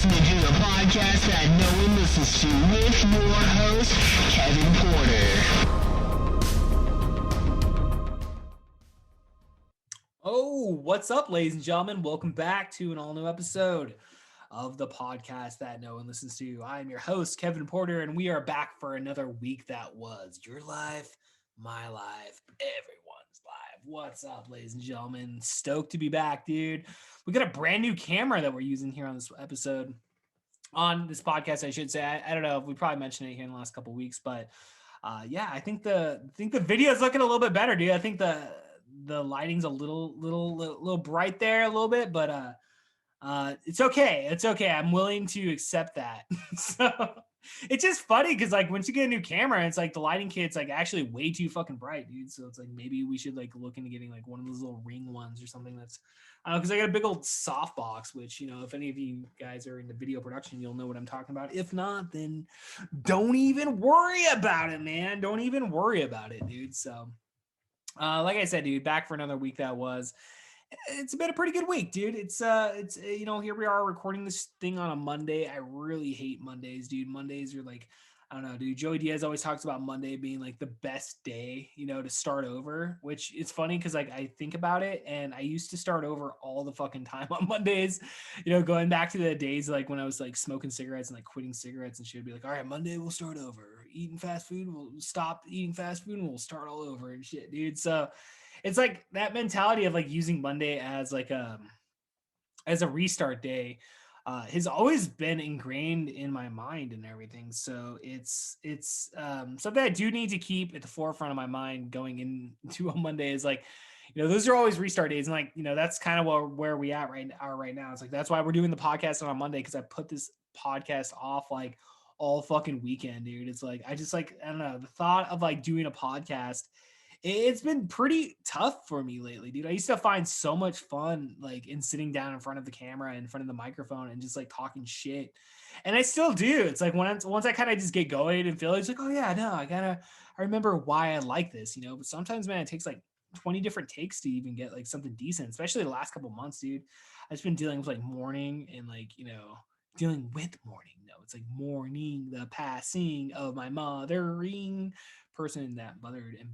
listening to the podcast that no one listens to with your host, Kevin Porter. Oh, what's up, ladies and gentlemen? Welcome back to an all-new episode of the podcast that no one listens to. I'm your host, Kevin Porter, and we are back for another week that was your life, my life, everyone's life. What's up, ladies and gentlemen? Stoked to be back, dude. We got a brand new camera that we're using here on this episode, on this podcast, I should say. I don't know if we probably mentioned it here in the last couple of weeks, but yeah, I think the video is looking a little bit better, dude. I think the lighting's a little bright there a little bit, but it's okay. It's okay. I'm willing to accept that. So it's just funny because like once you get a new camera, it's like the lighting kit's like actually way too fucking bright, dude. So it's like maybe we should like look into getting like one of those little ring ones or something that's because I got a big old softbox, which, you know, if any of you guys are into video production, you'll know what I'm talking about. If not, then don't even worry about it, man. Don't even worry about it, dude. So like I said, dude, back for another week that was. It's been a pretty good week, dude. It's you know, here we are recording this thing on a Monday. I really hate Mondays, dude. Mondays are like, I don't know, dude. Joey Diaz always talks about Monday being like the best day, you know, to start over, which it's funny because like I think about it and I used to start over all the fucking time on Mondays, you know, going back to the days like when I was like smoking cigarettes and like quitting cigarettes and shit. Be like, all right, Monday we'll start over. Eating fast food, we'll stop eating fast food and we'll start all over and shit, dude. So it's like that mentality of like using Monday as like as a restart day has always been ingrained in my mind and everything. So it's something I do need to keep at the forefront of my mind going into a Monday is like, you know, those are always restart days. And like, you know, that's kind of where we at right now. It's like, that's why we're doing the podcast on Monday. Cause I put this podcast off like all fucking weekend, dude. It's like, I just like, I don't know, the thought of like doing a podcast, it's been pretty tough for me lately, dude. I used to find so much fun like in sitting down in front of the camera, in front of the microphone and just like talking shit. And I still do. It's like once I kind of just get going and feel it's like, oh yeah, no, I remember why I like this, you know. But sometimes, man, it takes like 20 different takes to even get like something decent, especially the last couple months, dude. I've just been dealing with like mourning and like, you know, dealing with mourning. No, it's like mourning the passing of my mothering person that mothered and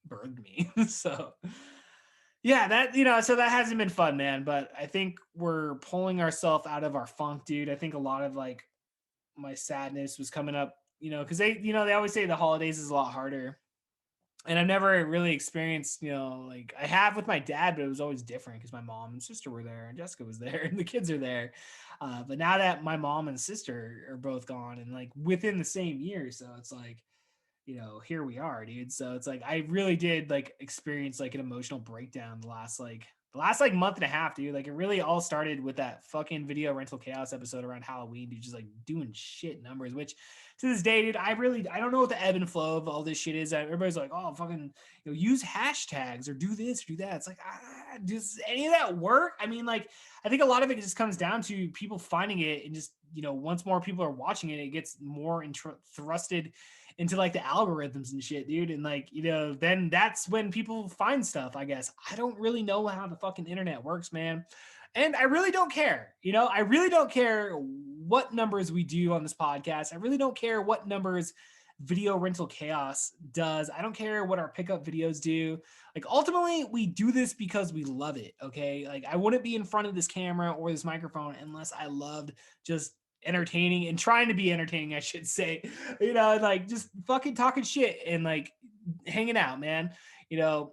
burned me. So yeah, that, you know, so that hasn't been fun, man. But I think we're pulling ourselves out of our funk, dude. I think a lot of like my sadness was coming up, you know, because they, you know, they always say the holidays is a lot harder. And I've never really experienced, you know, like I have with my dad, but it was always different because my mom and sister were there and Jessica was there and the kids are there. But now that my mom and sister are both gone and like within the same year, so it's like, you know, here we are, dude. So it's like I really did like experience like an emotional breakdown the last like month and a half, dude. Like it really all started with that fucking video rental chaos episode around Halloween, dude, just like doing shit numbers, which to this day, dude, I don't know what the ebb and flow of all this shit is. Everybody's like, oh, fucking, you know, use hashtags or do this or do that. It's like, does any of that work? I mean, like, I think a lot of it just comes down to people finding it and just, you know, once more people are watching it, it gets more thrusted into like the algorithms and shit, dude. And like, you know, then that's when people find stuff, I guess. I don't really know how the fucking internet works, man. And I really don't care. You know, I really don't care what numbers we do on this podcast. I really don't care what numbers video rental chaos does. I don't care what our pickup videos do. Like ultimately we do this because we love it. Okay. Like I wouldn't be in front of this camera or this microphone unless I loved just entertaining and trying to be entertaining, I should say, you know, like just fucking talking shit and like hanging out, man. You know,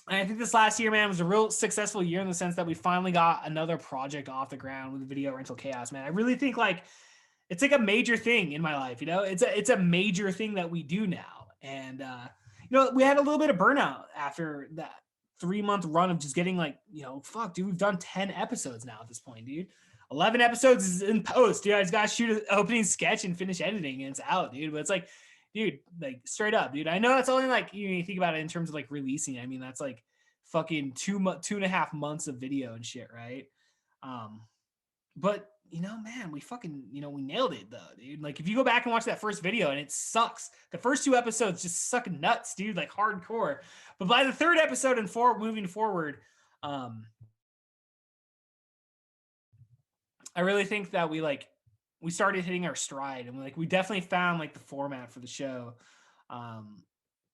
and I think this last year, man, was a real successful year in the sense that we finally got another project off the ground with video rental chaos, man. I really think like it's like a major thing in my life, you know. It's a major thing that we do now, and you know, we had a little bit of burnout after that 3-month run of just getting like, you know, fuck, dude, we've done 10 episodes now at this point, dude. 11 episodes is in post, dude. I just gotta shoot an opening sketch and finish editing, and it's out, dude. But it's like, dude, like straight up, dude. I know it's only like you think about it in terms of like releasing. I mean, that's like fucking 2.5 months of video and shit, right? But you know, man, we fucking, you know, we nailed it though, dude. Like if you go back and watch that first video and it sucks, the first 2 episodes just suck nuts, dude, like hardcore. But by the 3rd episode and moving forward, I really think that we started hitting our stride, and we definitely found like the format for the show. Um,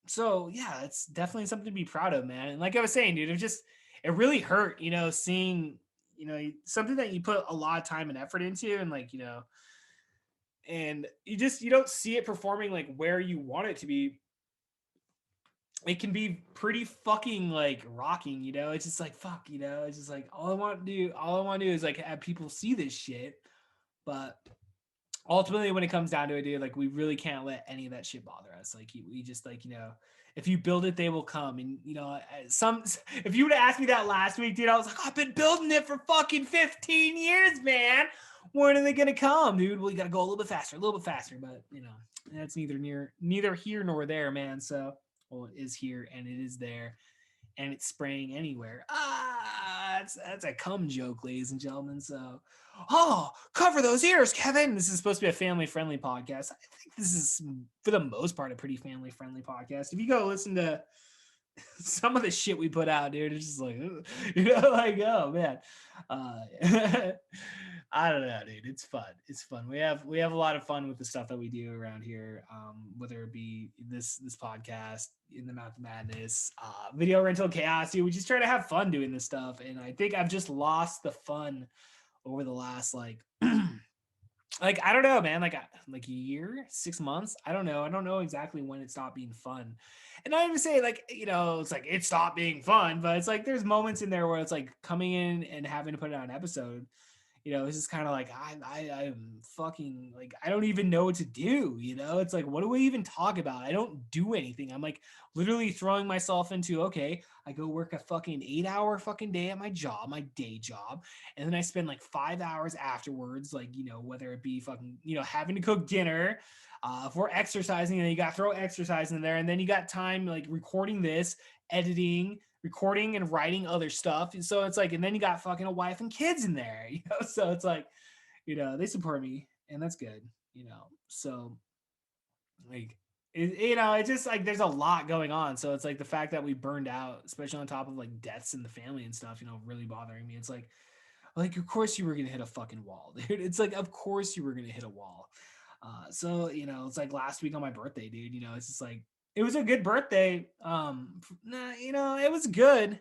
so yeah, it's definitely something to be proud of, man. And like I was saying, dude, it really hurt, seeing, something that you put a lot of time and effort into, and and you don't see it performing like where you want it to be. It can be pretty fucking like rocking, It's just like fuck, It's just like all I want to do is like have people see this shit. But ultimately, when it comes down to it, dude, like we really can't let any of that shit bother us. Like we just like if you build it, they will come. And some if you would have asked me that last week, dude, I was like, I've been building it for fucking 15 years, man. When are they gonna come, dude? Well, you gotta go a little bit faster, but that's neither here nor there, man. So, well, it is here and it is there, and it's spraying anywhere. That's a cum joke, ladies and gentlemen. So, cover those ears, Kevin. This is supposed to be a family-friendly podcast. I think this is, for the most part, a pretty family-friendly podcast. If you go listen to some of the shit we put out, dude, it's just like, like, oh man. I don't know, dude. It's fun. It's fun. We have a lot of fun with the stuff that we do around here. Whether it be this podcast, in the Mouth of Madness, video rental chaos, dude. We just try to have fun doing this stuff. And I think I've just lost the fun over the last like like I don't know, man, like a year, 6 months. I don't know exactly when it stopped being fun. And I even say like, it's like it stopped being fun, but it's like there's moments in there where it's like coming in and having to put out an episode. It's just kind of like I'm fucking like I don't even know what to do. It's like, what do we even talk about? I don't do anything. I'm like literally throwing myself into, okay, I go work a fucking 8-hour fucking day at my job, my day job, and then I spend like 5 hours afterwards, like whether it be fucking having to cook dinner. If we're exercising, and you got to throw exercise in there, and then you got time like recording this, editing, recording and writing other stuff. And so it's like, and then you got fucking a wife and kids in there, so it's like, they support me, and that's good, so like it's just like there's a lot going on. So it's like the fact that we burned out, especially on top of like deaths in the family and stuff, really bothering me. It's like of course you were gonna hit a fucking wall, dude. It's like of course you were gonna hit a wall. So it's like last week on my birthday, dude. It's just like it was a good birthday. It was good.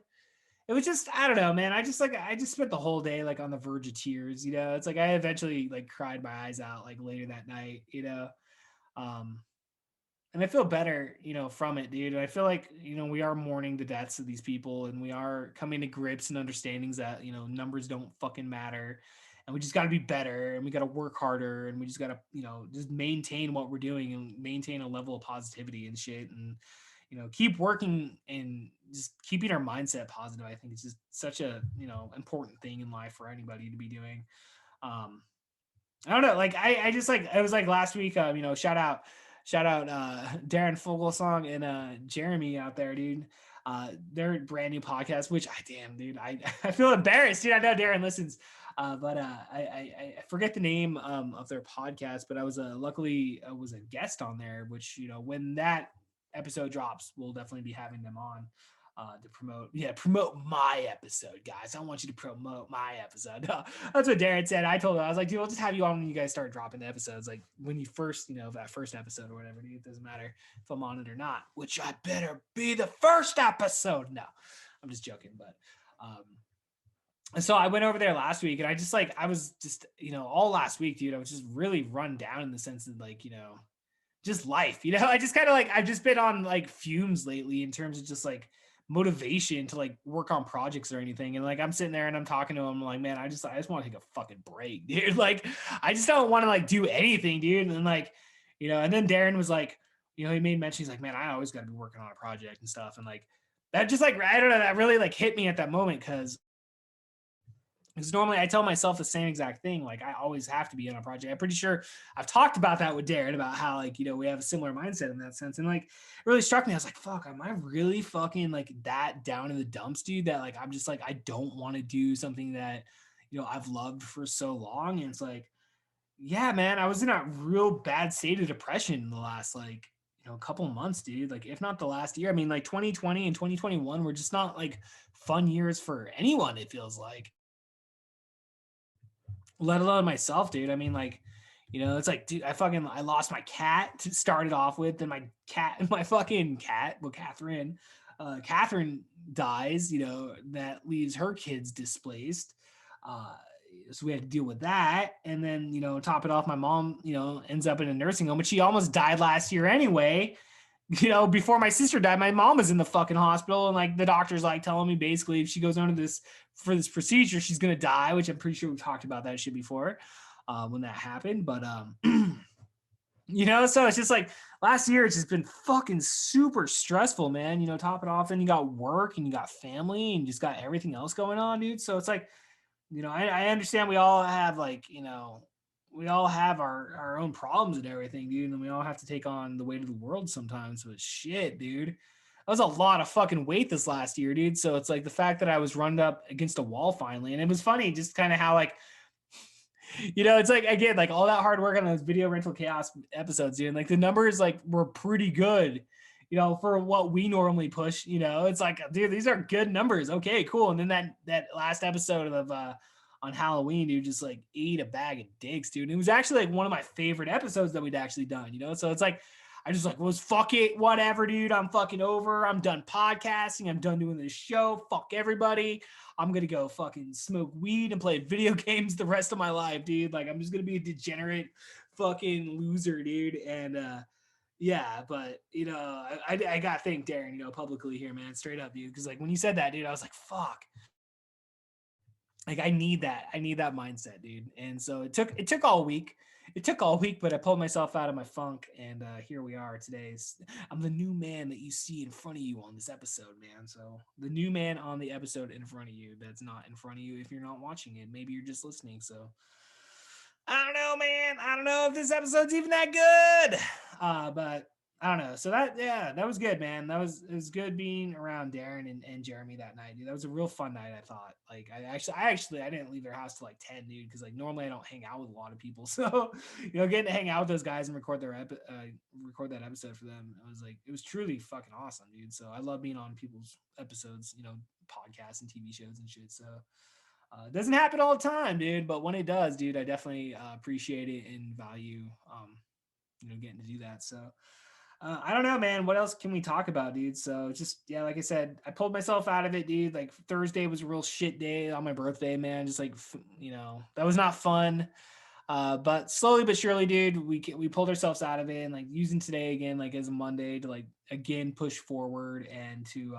It was just I don't know, man. I just spent the whole day like on the verge of tears. It's like I eventually like cried my eyes out like later that night. Um, and I feel better, from it, dude. I feel like, we are mourning the deaths of these people, and we are coming to grips and understandings that, numbers don't fucking matter, and we just got to be better, and we got to work harder, and we just got to, just maintain what we're doing and maintain a level of positivity and shit, and, keep working and just keeping our mindset positive. I think it's just such a, important thing in life for anybody to be doing. I don't know. Like I just like it was like last week. Shout out Darren Fogelsong and Jeremy out there, dude. Their brand new podcast, which damn, dude, I feel embarrassed, dude. I know Darren listens, but I forget the name of their podcast. But I was luckily I was a guest on there, which when that episode drops, we'll definitely be having them on. To promote my episode, guys. I want you to promote my episode. That's what Darren said. I told him, I was like, dude, we'll just have you on when you guys start dropping the episodes. Like when you first, that first episode or whatever, dude, it doesn't matter if I'm on it or not, which I better be the first episode. No, I'm just joking. But, so I went over there last week, and I was just, all last week, dude, I was just really run down in the sense of like, just life, I just kind of like, I've just been on like fumes lately in terms of just like, motivation to like work on projects or anything. And like I'm sitting there and I'm talking to him like, man, I just want to take a fucking break, dude. Like I just don't want to like do anything, dude. And like, and then Darren was like, he made mention, he's like, man, I always got to be working on a project and stuff. And like that just like I don't know, that really like hit me at that moment, because normally I tell myself the same exact thing. Like I always have to be on a project. I'm pretty sure I've talked about that with Darren, about how like, we have a similar mindset in that sense. And like, it really struck me. I was like, fuck, am I really fucking like that down in the dumps, dude? That like, I'm just like, I don't want to do something that, I've loved for so long. And it's like, yeah, man, I was in a real bad state of depression in the last like, couple months, dude. Like if not the last year. I mean, like 2020 and 2021 were just not like fun years for anyone, it feels like. let alone myself, dude. I mean, like, it's like, dude, I lost my cat to start it off with, then my fucking cat, well, Catherine dies, that leaves her kids displaced. Uh, so we had to deal with that. And then, top it off, my mom, ends up in a nursing home, but she almost died last year anyway. Before my sister died, my mom was in the fucking hospital, and like the doctor's like telling me basically if she goes under this for this procedure, she's gonna die, which I'm pretty sure we've talked about that shit before when that happened. But so it's just like last year, it's just been fucking super stressful, man. Top it off, and you got work and you got family and you just got everything else going on, dude. So it's like, I understand we all have like, we all have our own problems and everything, dude, and we all have to take on the weight of the world sometimes. But shit, dude, that was a lot of fucking weight this last year, dude. So it's like the fact that I was run up against a wall finally, and it was funny, just kind of how like, it's like again, like all that hard work on those video rental chaos episodes, dude. And like the numbers like were pretty good, for what we normally push. It's like, dude, these are good numbers. Okay, cool. And then that last episode of on Halloween, dude, just like ate a bag of dicks, dude. And it was actually like one of my favorite episodes that we'd actually done. So it's like I just like was fuck it, whatever, dude. I'm fucking over. I'm done podcasting. I'm done doing this show. Fuck everybody. I'm gonna go fucking smoke weed and play video games the rest of my life, dude. Like I'm just gonna be a degenerate fucking loser, dude. And yeah, but I gotta thank Darren, publicly here, man, straight up, dude. Because like when you said that, dude, I was like, fuck. Like I need that mindset, dude. And so it took all week. It took all week, but I pulled myself out of my funk, and here we are today. I'm the new man that you see in front of you on this episode, man. So the new man on the episode in front of you that's not in front of you if you're not watching it. Maybe you're just listening. So I don't know, man. I don't know if this episode's even that good. But I don't know. So that was good, man. It was good being around Darren and Jeremy that night, dude. That was a real fun night, I thought. Like I didn't leave their house till like 10, dude, because like normally I don't hang out with a lot of people. So, getting to hang out with those guys and record record that episode for them, it was truly fucking awesome, dude. So I love being on people's episodes, podcasts and TV shows and shit. So it doesn't happen all the time, dude, but when it does, dude, I definitely appreciate it and value, getting to do that. So I don't know, man. What else can we talk about, dude? So just, yeah, like I said, I pulled myself out of it, dude. Like Thursday was a real shit day on my birthday, man. Just like, that was not fun. But slowly but surely, dude, we pulled ourselves out of it, and like using today again, like as a Monday to like again push forward and to,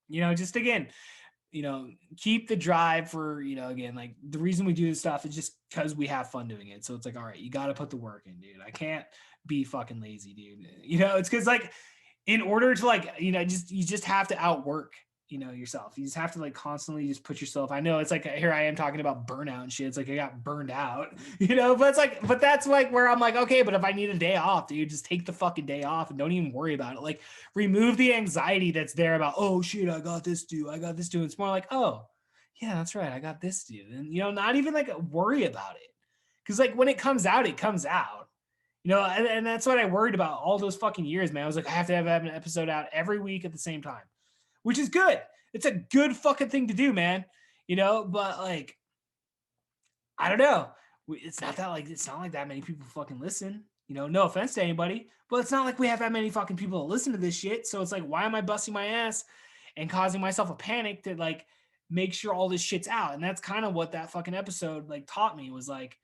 just again, keep the drive for, again, like the reason we do this stuff is just because we have fun doing it. So it's like, all right, you got to put the work in, dude. I can't be fucking lazy, dude. It's because like in order to like, you just have to outwork, yourself. You just have to like constantly just put yourself. I know it's like here I am talking about burnout and shit. It's like I got burned out, but it's like, but that's like where I'm like, okay, but if I need a day off, dude, just take the fucking day off and don't even worry about it. Like remove the anxiety that's there about, oh shit, I got this due. It's more like, oh yeah, that's right, I got this due. And not even like worry about it. Cause like when it comes out, it comes out. And that's what I worried about all those fucking years, man. I was like, I have to have an episode out every week at the same time, which is good. It's a good fucking thing to do, man. But like, I don't know. It's not like that many people fucking listen. No offense to anybody, but it's not like we have that many fucking people that listen to this shit. So it's like, why am I busting my ass and causing myself a panic to like make sure all this shit's out? And that's kind of what that fucking episode like taught me was like,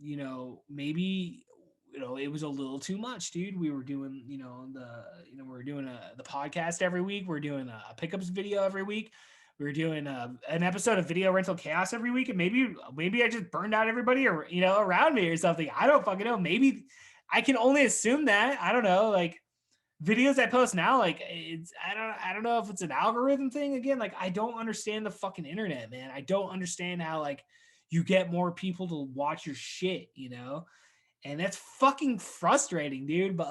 maybe it was a little too much, dude. We were doing, we were doing the podcast every week. We're doing a pickups video every week. We were doing an episode of Video Rental Chaos every week. And maybe I just burned out everybody or, around me or something. I don't fucking know. Maybe I can only assume that. I don't know. Like videos I post now, like I don't know if it's an algorithm thing again. Like I don't understand the fucking internet, man. I don't understand how like you get more people to watch your shit, and that's fucking frustrating, dude. But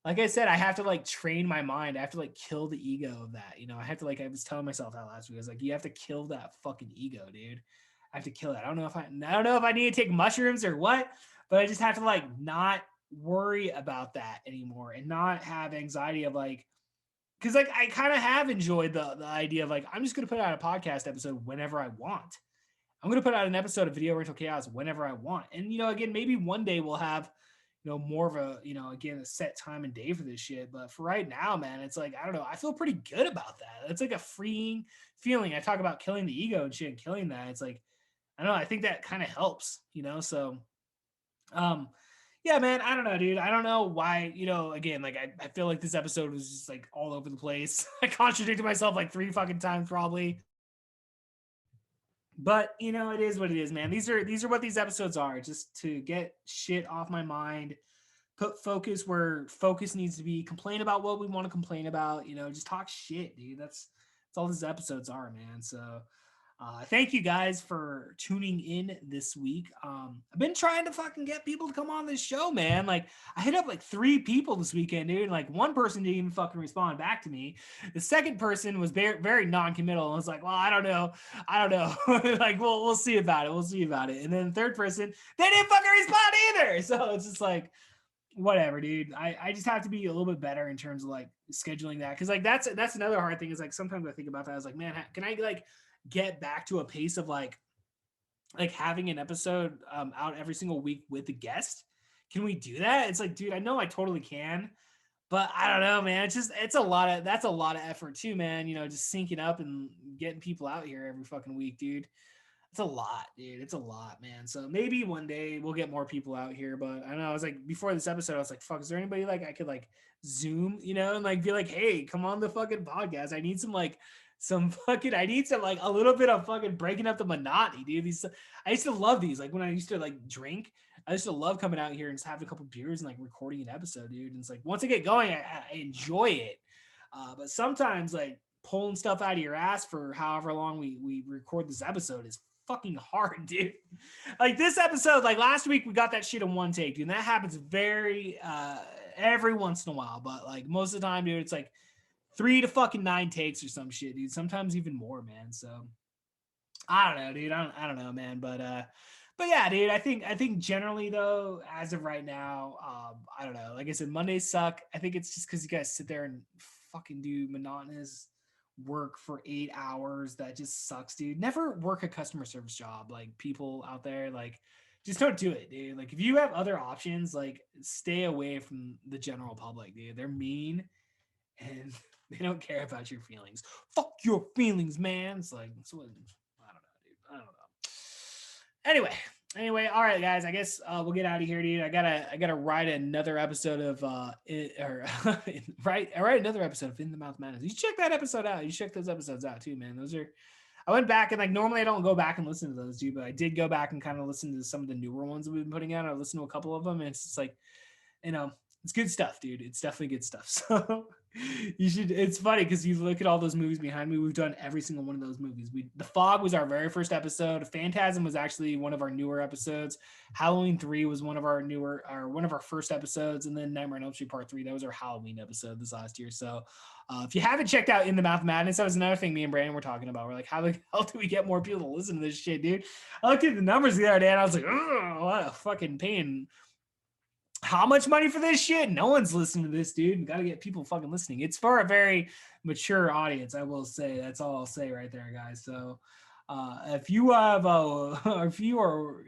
like I said, I have to like train my mind. I have to like kill the ego of that. I have to I was telling myself that last week. I was like, you have to kill that fucking ego, dude. I have to kill it. I don't know if I need to take mushrooms or what, but I just have to like not worry about that anymore and not have anxiety of like, because like I kind of have enjoyed the idea of like, I'm just going to put out a podcast episode whenever I want. I'm going to put out an episode of Video Rental Chaos whenever I want. And, again, maybe one day we'll have, more of a, again, a set time and day for this shit. But for right now, man, it's like, I don't know. I feel pretty good about that. It's like a freeing feeling. I talk about killing the ego and shit and killing that. It's like, I don't know. I think that kind of helps, so, yeah, man, I don't know, dude. I don't know why, again, like I feel like this episode was just like all over the place. I contradicted myself like 3 fucking times probably. But it is what it is, man. These are what these episodes are, just to get shit off my mind, put focus where focus needs to be, complain about what we want to complain about, just talk shit, dude. That's all these episodes are, man. So thank you guys for tuning in this week. I've been trying to fucking get people to come on this show, man. Like I hit up like 3 people this weekend, dude. Like one person didn't even fucking respond back to me. The second person was very, very non-committal and was like, well, I don't know. Like, we'll see about it. We'll see about it. And then the third person, they didn't fucking respond either. So it's just like, whatever, dude. I just have to be a little bit better in terms of like scheduling that. Cause like, that's another hard thing is like, sometimes I think about that. I was like, man, can I like get back to a pace of like having an episode out every single week with a guest? Can we do that? It's like, dude, I know I totally can, but I don't know, man. That's a lot of effort too, man. Just syncing up and getting people out here every fucking week, dude. It's a lot, dude. It's a lot, man. So maybe one day we'll get more people out here, but I don't know. I was like, before this episode, I was like, fuck, is there anybody like I could like Zoom, and like be like, hey, come on the fucking podcast. I need some like a little bit of fucking breaking up the monotony, dude. I used to love these. Like when I used to like drink, I used to love coming out here and just having a couple beers and like recording an episode, dude. And it's like, once I get going, I enjoy it. But sometimes like pulling stuff out of your ass for however long we record this episode is fucking hard, dude. Like this episode, like last week, we got that shit in one take, dude. And that happens very, every once in a while. But like most of the time, dude, it's like 3 to fucking 9 takes or some shit, dude. Sometimes even more, man. So I don't know, dude. I don't know, man. But yeah, dude. I think generally though, as of right now, I don't know. Like I said, Mondays suck. I think it's just because you guys sit there and fucking do monotonous work for 8 hours. That just sucks, dude. Never work a customer service job. Like people out there, like just don't do it, dude. Like if you have other options, like stay away from the general public, dude. They're mean and they don't care about your feelings. Fuck your feelings, man. It's like, I don't know, dude. I don't know. Anyway, all right, guys. I guess we'll get out of here, dude. I gotta write another episode of write another episode of In the Mouth Madness. You should check that episode out. You should check those episodes out too, man. I went back and like normally I don't go back and listen to those, dude, but I did go back and kind of listen to some of the newer ones that we've been putting out. I listened to a couple of them, and it's just like, it's good stuff, dude. It's definitely good stuff. So you should. It's funny because you look at all those movies behind me. We've done every single one of those movies. The Fog was our very first episode. Phantasm was actually one of our newer episodes. Halloween 3 was one of our first episodes, and then Nightmare on Elm Street Part 3. That was our Halloween episode this last year. So if you haven't checked out In the Mouth Madness, that was another thing me and Brandon were talking about. We're like, how the hell do we get more people to listen to this shit, dude? I looked at the numbers the other day and I was like, oh, what a fucking pain. How much money for this shit? No one's listening to this, dude. We got to get people fucking listening. It's for a very mature audience, I will say. That's all I'll say right there, guys. So if you have if you are,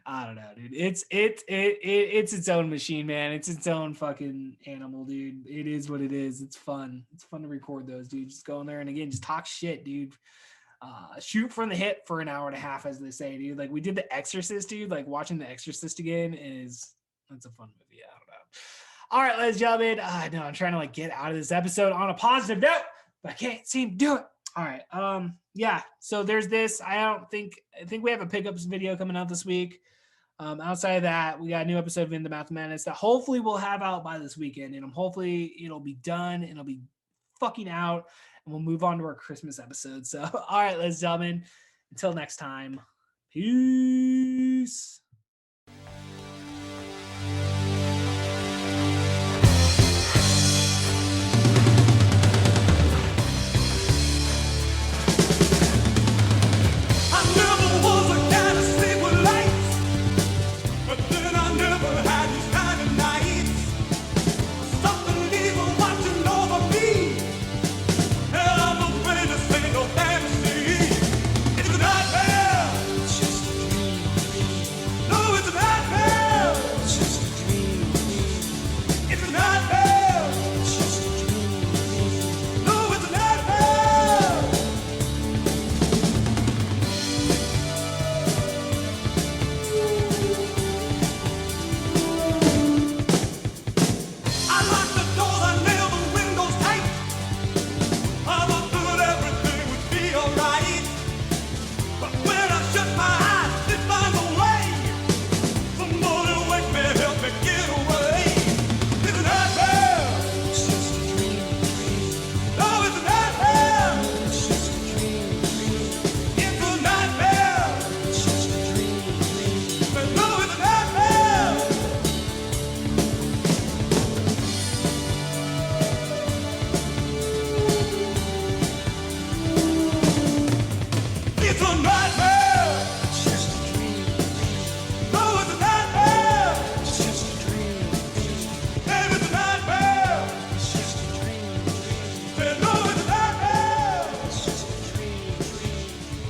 I don't know, dude. It's its own machine, man. It's its own fucking animal, dude. It is what it is. It's fun. It's fun to record those, dude. Just go in there and again, just talk shit, dude. Shoot from the hip for an hour and a half, as they say, dude. Like we did The Exorcist, dude. Like watching The Exorcist again that's a fun movie. I don't know. All right, ladies and gentlemen. No, I'm trying to like get out of this episode on a positive note, but I can't seem to do it. All right. Yeah. So there's this. I think we have a pickups video coming out this week. Outside of that, we got a new episode of In the Mouth Madness that hopefully we'll have out by this weekend, and hopefully it'll be done and it'll be fucking out. And we'll move on to our Christmas episode. So, all right, ladies and gentlemen, until next time, peace.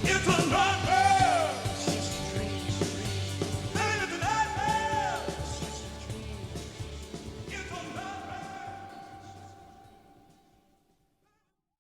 It's a